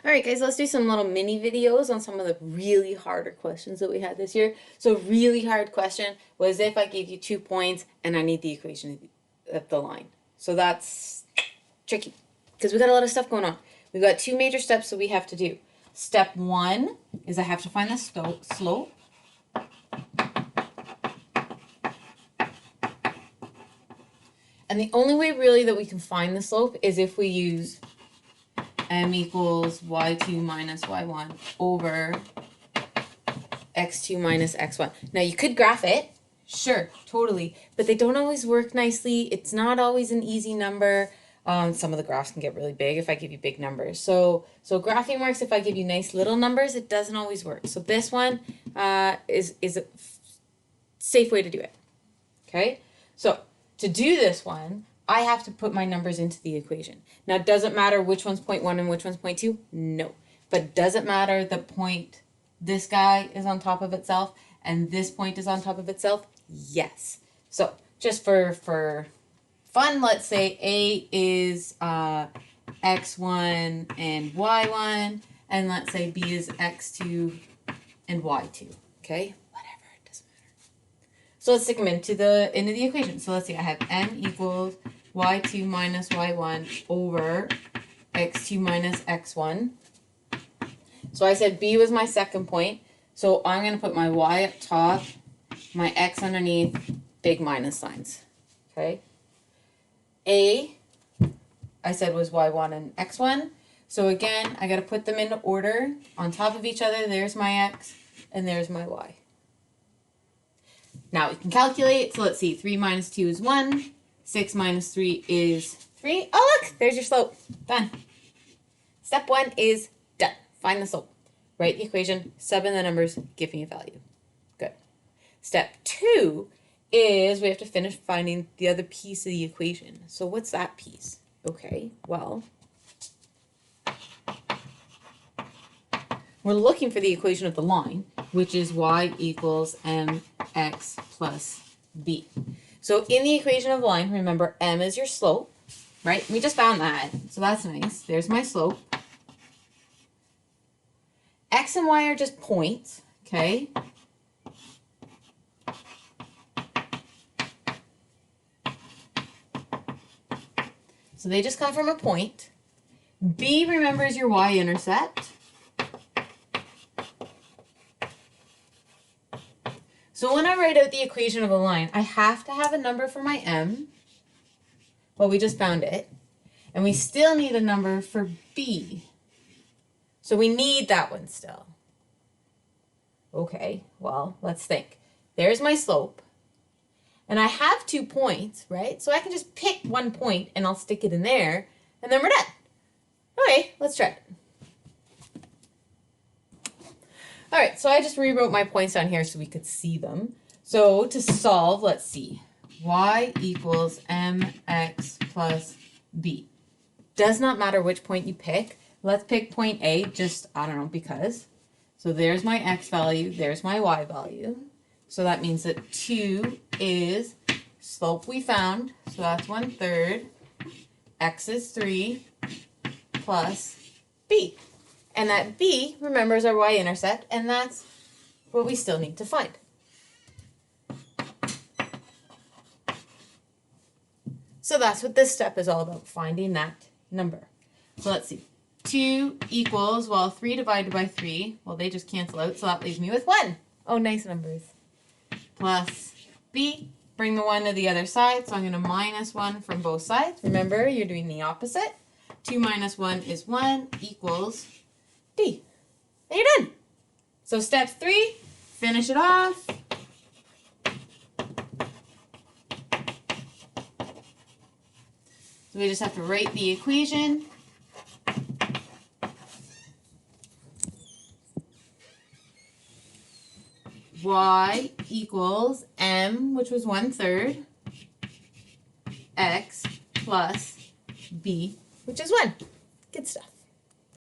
All right, guys, let's do some little mini videos on some of the really harder questions that we had this year. So really hard question was if I gave you 2 points and I need the equation of the line. So that's tricky because we got a lot of stuff going on. We've got 2 major steps that we have to do. Step 1 is I have to find the slope. And the only way really that we can find the slope is if we use m equals y2 minus y1 over x2 minus x1. Now you could graph it, sure, totally, but they don't always work nicely. It's not always an easy number. Some of the graphs can get really big if I give you big numbers. So graphing works if I give you nice little numbers. It doesn't always work. So this one is a safe way to do it. Okay, so to do this one, I have to put my numbers into the equation. Now, does it matter which one's 0.1 and which one's 0.2? No. But does it matter the point this guy is on top of itself and this point is on top of itself? Yes. So just for fun, let's say A is x1 and y1, and let's say B is x2 and y2. Okay? Whatever, it doesn't matter. So let's stick them into the equation. So let's see, I have m equals y2 minus y1 over x2 minus x1. So I said B was my second point. So I'm going to put my y up top, my x underneath, big minus signs. Okay. A, I said was y1 and x1. So again, I got to put them into order on top of each other. There's my x and there's my y. Now we can calculate. So let's see, 3 minus 2 is 1. 6 minus 3 is 3. Oh, look, there's your slope. Done. Step 1 is done. Find the slope. Write the equation, sub in the numbers, give me a value. Good. Step 2 is we have to finish finding the other piece of the equation. So what's that piece? Okay, well, we're looking for the equation of the line, which is y equals mx plus b. So in the equation of the line, remember m is your slope, right? We just found that, so that's nice. There's my slope. X and y are just points, okay? So they just come from a point. B, remember, is your y-intercept. So when I write out the equation of a line, I have to have a number for my m. Well, we just found it. And we still need a number for b. So we need that one still. Okay, well, let's think. There's my slope. And I have 2 points, right? So I can just pick one point and I'll stick it in there, and then we're done. Okay, let's try it. All right, so I just rewrote my points down here so we could see them. So to solve, let's see. Y equals mx plus b. Does not matter which point you pick. Let's pick point A, just, I don't know, because. So there's my x value, there's my y value. So that means that 2 is slope we found, so that's 1/3. X is 3 plus b. And that b, remember, is our y-intercept, and that's what we still need to find. So that's what this step is all about, finding that number. So let's see. 2 equals, well, 3 divided by 3, well, they just cancel out, so that leaves me with 1. Oh, nice numbers. Plus b, bring the 1 to the other side, so I'm going to minus 1 from both sides. Remember, you're doing the opposite. 2 minus 1 is 1 equals b. And you're done. So step 3, finish it off. So we just have to write the equation. Y equals m, which was 1/3, x plus b, which is 1.